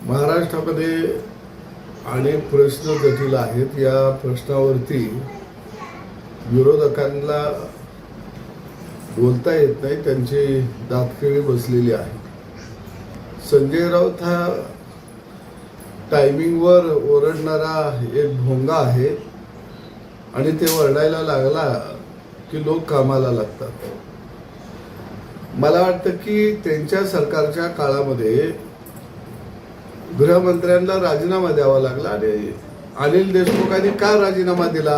महाराष्ट्रामध्ये अनेक प्रश्न जटिल आहेत. या प्रश्नावरती विरोधकांना बोलता येत नाही, त्यांची दातखिळी बसलेली आहे. संजय राऊत हा टायमिंगवर ओरडणारा एक भोंगा आहे आणि ते ओरडायला लागला की लोक कामाला लागतात. मला वाटतं की त्यांच्या सरकारच्या काळामध्ये गृहमंत्र्यांना राजीनामा द्यावा लागला आणि अनिल देशमुखांनी का राजीनामा दिला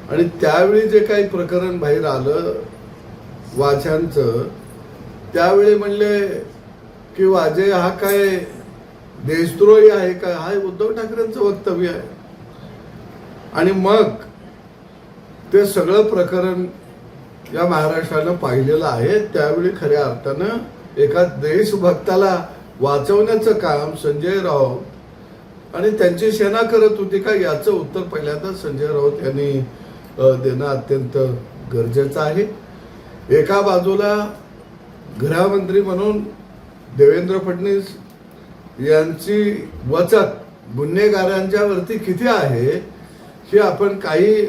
आणि त्यावेळी जे काही प्रकरण बाहेर आलं वाझ्यांचं, त्यावेळी म्हणले की वाजे हा काय देशद्रोही आहे का, हा उद्धव ठाकरेंचं वक्तव्य आहे. आणि मग ते सगळं प्रकरण या महाराष्ट्रानं पाहिलेलं आहे. त्यावेळी खऱ्या अर्थानं एका देशभक्ताला वाचवण्याचं काम संजय राऊत आणि त्यांची सेना करत होती का, याचं उत्तर पहिल्यांदा संजय राऊत यांनी देणं अत्यंत गरजेचं आहे. एका बाजूला गृहमंत्री म्हणून देवेंद्र फडणवीस यांची वचक गुन्हेगारांच्या वरती किती आहे हे आपण काही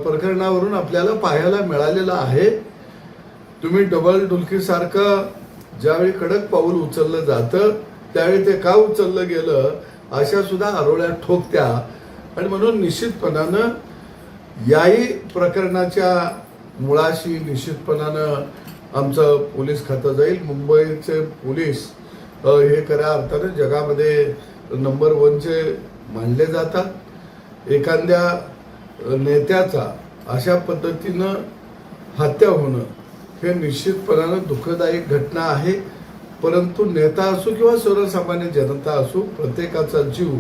प्रकरणावरून आपल्याला पाहायला मिळालेलं आहे. तुम्ही डबल डुलकीसारखं ज्यावेळी कडक पाऊल उचललं जातं त्यावेळी ते का उचललं गेलं अशा सुद्धा आरोळ्या ठोकत्या. आणि म्हणून निश्चितपणानं याही प्रकरणाच्या मुळाशी निश्चितपणानं आमचं पोलीस खातं जाईल. मुंबईचे पोलीस हे खऱ्या अर्थानं जगामध्ये नंबर 1चे मानले जातात. एखाद्या नेत्याचा अशा पद्धतीनं हत्या होणं हे निश्चितपणानं दुःखदायक घटना आहे. परंतु नेता असो किंवा सर्वसामान्य जनता असो, प्रत्येकाचा जीव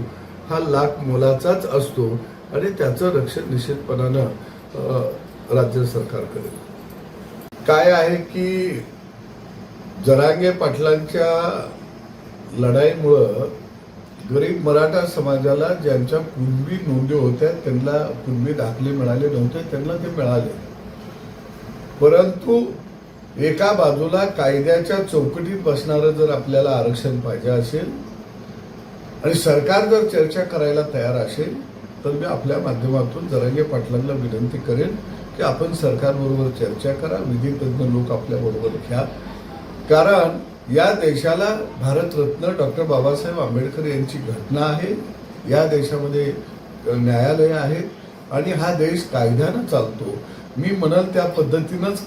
हा लाख मोलाचाच असतो आणि त्याचं रक्षण निश्चितपणानं राज्य सरकार करेल. काय आहे की जरांगे पाटलांच्या लढाईमुळं गरीब मराठा समाजाला ज्यांच्या कुणबी नोंदी होत्या, त्यांना कुणबी दाखले मिळाले नव्हते, त्यांना ते मिळाले. परंतु एका बाजूला कायद्याच्या चौकटीत बसणारं जर आपल्याला आरक्षण पाहिजे असेल आणि सरकार जर चर्चा करायला तयार असेल तर मी आपल्या माध्यमातून जरांगे पाटलांना विनंती करेन की आपण सरकारबरोबर चर्चा करा, विधितज्ञ लोक आपल्याबरोबर घ्या. कारण या देशाला भारतरत्न डॉक्टर बाबासाहेब आंबेडकर यांची घटना आहे. या देशामध्ये न्यायालय आहेत आणि हा देश कायद्यानं चालतो. मी म्हणाल त्या पद्धतीनंच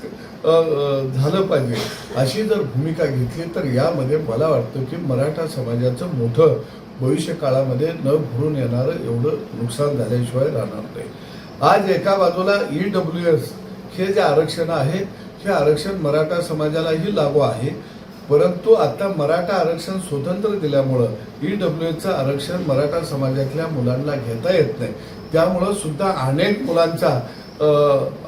झालं पाहिजे अशी जर भूमिका घेतली तर यामध्ये मला वाटतं की मराठा समाजाचं मोठं भविष्य काळामध्ये न भरून येणारं एवढं नुकसान झाल्याशिवाय राहणार नाही. आज एका बाजूला EWS हे जे आरक्षण आहे हे आरक्षण मराठा समाजालाही लागू आहे. परंतु आता मराठा आरक्षण स्वतंत्र दिल्यामुळं EWSचं आरक्षण मराठा समाजातल्या मुलांना घेता येत नाही. त्यामुळं सुद्धा अनेक मुलांचा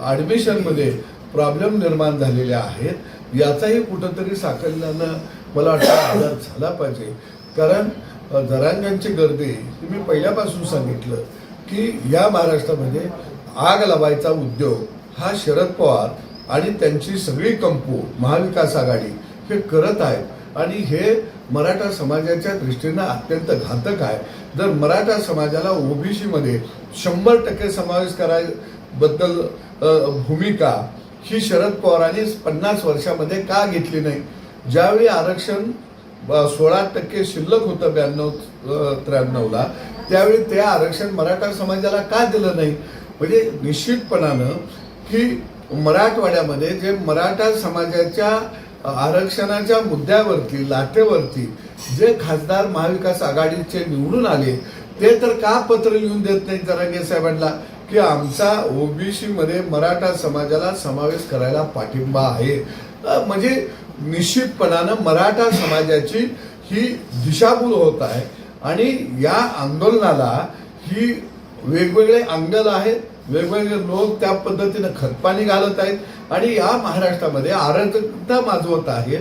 ॲडमिशनमध्ये प्रॉब्लेम निर्माण झालेले आहेत. याचाही कुठंतरी साकल्यानं मला वाटतं आधार झाला पाहिजे. कारण जरांग्यांची गर्दी मी पहिल्यापासून सांगितलं की या महाराष्ट्रामध्ये आग लावायचा उद्योग हा शरद पवार आणि त्यांची सगळी कंपू महाविकास आघाडी हे करत आहेत आणि हे मराठा समाजाच्या दृष्टीनं अत्यंत घातक आहे. जर मराठा समाजाला OBC मध्ये 100% समावेश करायबद्दल भूमिका ही शरद पवारांनी 50 वर्षामध्ये का घेतली नाही? ज्यावेळी आरक्षण 16% शिल्लक होतं 92-93ला, त्यावेळी ते आरक्षण मराठा समाजाला का दिलं नाही? म्हणजे निश्चितपणानं की मराठवाड्यामध्ये जे मराठा समाजाच्या आरक्षणाच्या मुद्द्यावरती लाटेवरती जे खासदार महाविकास आघाडीचे निवडून आले ते तर का पत्र लिहून देत नाहीत जरांगे साहेबांना की आमचा OBC मध्ये मराठा समाजाला समावेश करायला पाठिंबा आहे? म्हणजे निश्चितपणानं मराठा समाजाची ही दिशाभूल होत आहे आणि या आंदोलनाला ही वेगवेगळे अंगल आहेत, वेगवेगळे लोक त्या पद्धतीनं खतपाणी घालत आहेत आणि या महाराष्ट्रामध्ये अराजकता माजवत आहेत.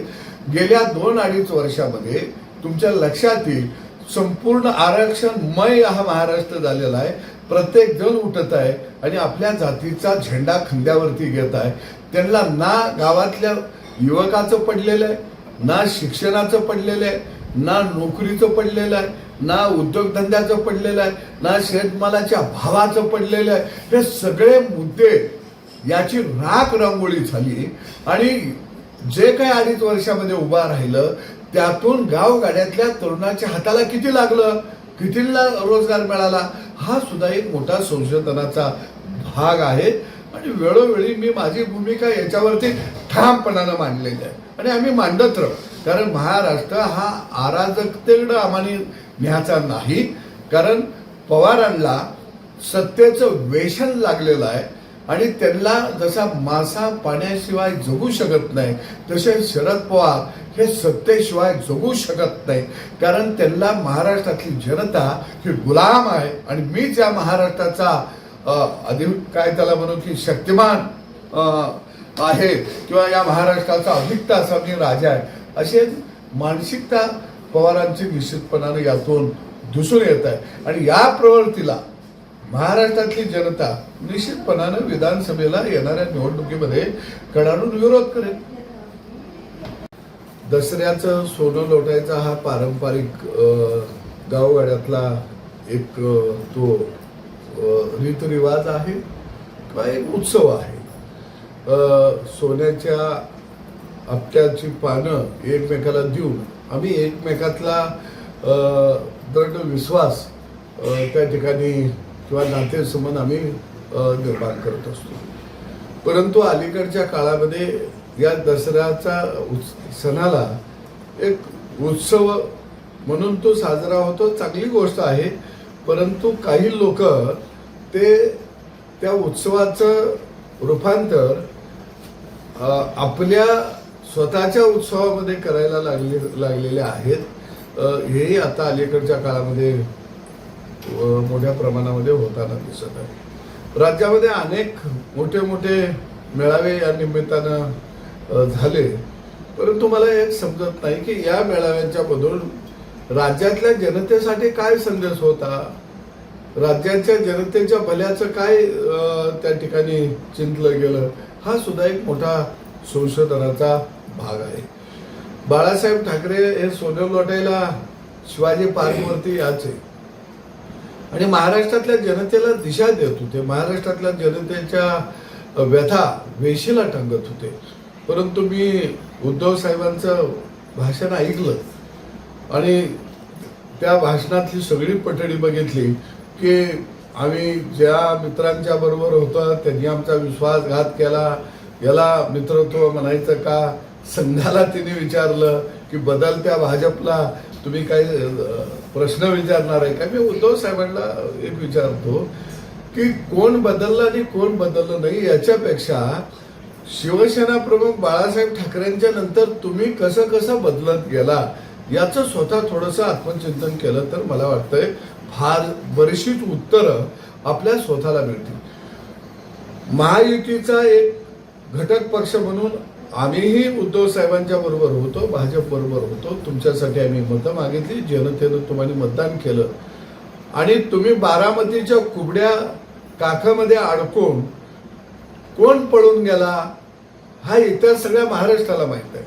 गेल्या 2-2.5 वर्षामध्ये तुमच्या लक्षात येईल संपूर्ण आरक्षणमय हा महाराष्ट्र झालेला आहे. प्रत्येक जण उठत आहे आणि आपल्या जातीचा झेंडा खांद्यावरती घेत आहे. त्यांना ना गावातल्या युवकाचं पडलेलं आहे, ना शिक्षणाचं पडलेलं आहे, ना नोकरीचं पडलेलं आहे, ना उद्योगधंद्याचं पडलेलं आहे, ना शेतमालाच्या भावाचं पडलेलं आहे. हे सगळे मुद्दे याची राख रांगोळी झाली आणि जे काही 2.5 वर्षामध्ये उभा राहिलं त्यातून गावगाड्यातल्या तरुणाच्या हाताला किती लागलं, कितीला रोजगार मिळाला, हा सुद्धा एक मोठा संशोधनाचा भाग आहे. आणि वेळोवेळी मी माझी भूमिका याच्यावरती ठामपणानं मांडलेली आहे आणि आम्ही मांडत राहू. कारण महाराष्ट्र हा अराजकतेकडे आम्हाला न्यायचा नाही. कारण पवारांना सत्तेचं व्यसन लागलेलं आहे आणि त्यांना जसा मासा पाण्याशिवाय जगू शकत नाही तसे शरद पवार हे सत्तेशिवाय जगू शकत नाही. कारण त्यांना महाराष्ट्रातली जनता ही गुलाम आहे आणि मीच या महाराष्ट्राचा काय त्याला म्हणू की शक्तिमान आहे किंवा या महाराष्ट्राचा अधिकता असा मी राजा आहे, असे मानसिकता पवारांची निश्चितपणाने यातून दिसून येत आहे. आणि या प्रवृत्तीला महाराष्ट्रातली जनता निश्चितपणाने विधानसभेला येणाऱ्या निवडणुकीमध्ये कडाडून विरोध करेल. दसऱ्याचं सोनं लोटायचा हा पारंपरिक गावगाड्यातला एक तो रीतरिवाज आहे किंवा एक उत्सव आहे. सोन्याच्या आपट्याची पानं एकमेकाला देऊन आम्ही एकमेकातला दृढ विश्वास त्या ठिकाणी किंवा नातेसंबंध आम्ही निर्माण करत असतो. परंतु अलीकडच्या काळामध्ये या दसऱ्याचा सणाला एक उत्सव म्हणून तो साजरा होतो, चांगली गोष्ट आहे. परंतु काही लोक ते त्या उत्सवाचं रूपांतर आपल्या स्वतःच्या उत्सवामध्ये करायला लागलेले आहेत. हेही आता अलीकडच्या काळामध्ये मोठ्या प्रमाणामध्ये होताना दिसत आहे. राज्यामध्ये अनेक मोठे मोठे मेळावे या निमित्तानं झाले, परंतु मला एक समजत नाही की या मेळाव्यांच्या मधून राज्यातल्या जनतेसाठी काय संदेश होता, राज्याच्या जनतेच्या भल्याचं काय त्या ठिकाणी चिंतलं गेलं, हा सुद्धा एक मोठा संशोधनाचा भाग आहे. बाळासाहेब ठाकरे हे सोनं लोटायला शिवाजी पार्कवरती यायचे आणि महाराष्ट्रातल्या जनतेला दिशा देत होते, महाराष्ट्रातल्या जनतेच्या व्यथा वेशीला टांगत होते. परंतु मी उद्धव साहेबांचं भाषण ऐकलं आणि त्या भाषणातली सगळी पठडी बघितली की आम्ही ज्या मित्रांच्या बरोबर होतो त्यांनी आमचा विश्वासघात केला, याला मित्रत्व म्हणायचं का. संघाला तिने विचारलं की बदलत्या भाजपला तुम्ही काही प्रश्न विचारणार आहे का. मी उद्धव साहेबांना एक विचारतो की कोण बदललं आणि कोण बदललं नाही, याच्यापेक्षा शिवसेना प्रमुख बाळासाहेब ठाकरेंच्या नंतर तुम्ही कसं कसं बदलत गेला याचं स्वतः थोडंसं आत्मचिंतन केलं तर मला वाटतंय फार बरीचशीच उत्तरं आपल्या स्वतःला मिळतील. महायुतीचा एक घटक पक्ष म्हणून आम्हीही उद्धव साहेबांच्या बरोबर होतो, भाजप बरोबर होतो. तुमच्यासाठी आम्ही मतं मागितली, जनतेनं तुम्हाला मतदान केलं आणि तुम्ही बारामतीच्या कुबड्या काखामध्ये अडकून कोण पळून गेला हा इतिहास सगळ्या महाराष्ट्राला माहित आहे.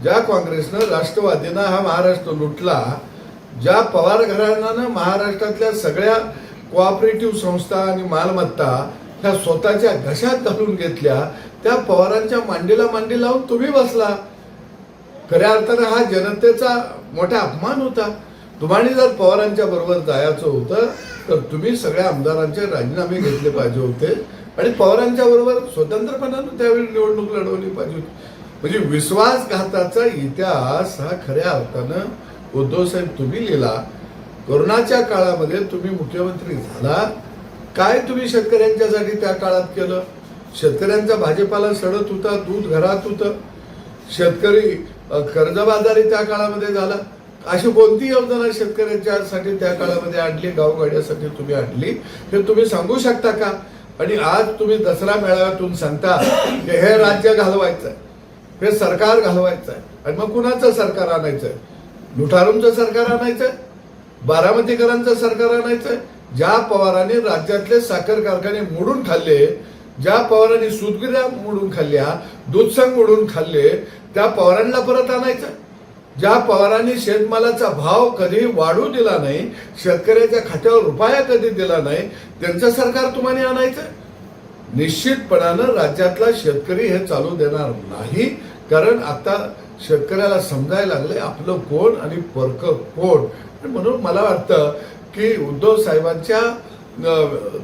ज्या काँग्रेसनं राष्ट्रवादीनं हा महाराष्ट्र लुटला, ज्या पवार घराण्यानं महाराष्ट्रातल्या सगळ्या कोऑपरेटिव्ह संस्था आणि मालमत्ता ह्या स्वतःच्या घशात घालून घेतल्या, त्या पवारांच्या मांडीला मांडी लावून तुम्ही बसला. खऱ्या अर्थानं हा जनतेचा मोठा अपमान होता. तुम्हाला जर पवारांच्या बरोबर जायचं होतं तर तुम्ही सगळ्या आमदारांचे राजीनामे घेतले पाहिजे होते आणि पवारांच्या बरोबर स्वतंत्रपणानं त्यावेळी निवडणूक लढवली पाहिजे होती. म्हणजे विश्वासघाताचा इतिहास हा खऱ्या अर्थानं उद्धव साहेब तुम्ही लिहिला. कोरोनाच्या काळामध्ये तुम्ही मुख्यमंत्री झाला, काय तुम्ही शेतकऱ्यांच्यासाठी त्या काळात केलं. शेतकऱ्यांचा भाजपाला सडत होता, दूध घरात होतं, शेतकरी कर्जबाजारी त्या काळामध्ये झाला. अशी कोणती योजना शेतकऱ्यांच्यासाठी त्या काळामध्ये आणली, गावगाड्यासाठी तुम्ही आणली, हे तुम्ही सांगू शकता का. आणि आज तुम्ही दसरा मेळाव्यातून सांगता की हे राज्य घालवायचं आहे, हे सरकार घालवायचं आहे. आणि मग कुणाचं सरकार आणायचंय, लुटारूंचं सरकार आणायचंय, बारामतीकरांचं सरकार आणायचंय. ज्या पवारांनी राज्यातले साखर कारखाने मोडून खाल्ले, ज्या पवारांनी सूतगिऱ्या मोडून खाल्ल्या, दूधसंग मोडून खाल्ले, त्या पवारांना परत आणायचं. ज्या पवारांनी शेतमालाचा भाव कधी वाढू दिला नाही, शेतकऱ्याच्या खात्यावर रुपया कधी दिला नाही, त्यांचं सरकार तुम्हाला आणायचं. निश्चितपणानं राज्यातला शेतकरी हे चालू देणार नाही. कारण आता शेतकऱ्याला समजायला लागले आपलं कोण आणि परक कोण. म्हणून मला वाटतं की उद्धव साहेबांच्या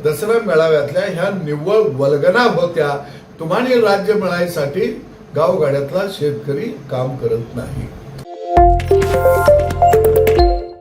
दसरा मेळाव्यातल्या ह्या निव्वळ वल्गना होत्या. तुम्हाला राज्य मिळायसाठी गावगाड्यातला शेतकरी काम करत नाही.